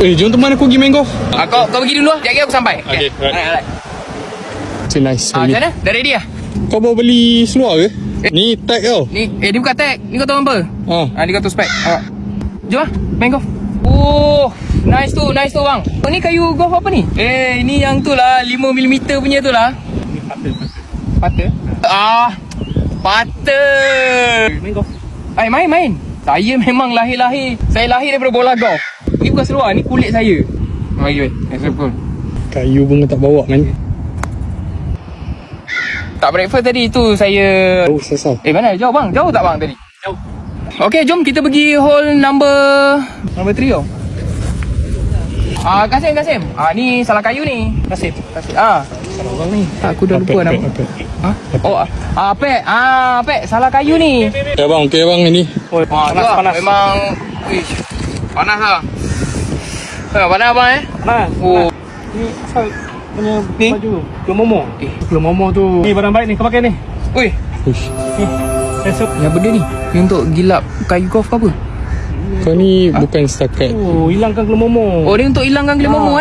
Jom teman aku pergi main golf. Kau pergi dulu lah. Sekejap lagi aku sampai. Okay, right. Alright. Cik, nice. Macam mana? Dah ready lah? Kau bawa beli seluar ke? Ni tag kau. Ni bukan tag. Ni kau tahu apa? Ni kau tahu spek. Jom lah. Main golf. Oh, nice tu bang. Ni kayu golf apa ni? Ni yang tu lah. 5mm punya tu lah. Ni patah. Patah? Patah. Main golf. Main. Saya memang lahir-lahir. Saya lahir daripada bola golf. Ni bukan seluar, ni kulit saya. Bagi weh. Kayu bunga tak bawa man. Tak breakfast tadi tu saya. Oh, sasar. Mana? Jauh bang? Jauh tak bang tadi? Jauh. Okey, jom kita pergi hole number 3 tau. Kasim. Ni salah kayu ni. Kasih. Salah bang ni. Aku dah lupa nama. Apek. Apek. Salah kayu ni. Ya bang, okey bang ini. Oh, panas. Memang panas lah. Panas abang Panas. Oh. Ni asal punya Ni? baju. Kelomomo. Kelomomo tu. Ni barang baik ni kau pakai ni. Ui, Uish. Ni. Esok. yang benda ni? Ni untuk gilap kayu golf ke apa? Kau ni bukan setakat Oh, hilangkan kelomomo. Oh, ni untuk hilangkan gelimomo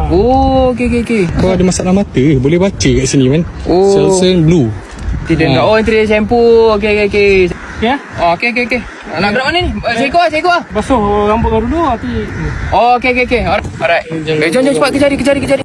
Oh, okey. kau ada masalah mata, boleh baca kat sini man. Oh. Selsun blue. Tidak nak. Oh, itu dia shampoo. Okey. Okey ah? Okey. Nak gerak mana ni? Seekor lah. Basuh rambut kau dulu nanti. Oh, okey. Alright. Jom cepat kejar dia.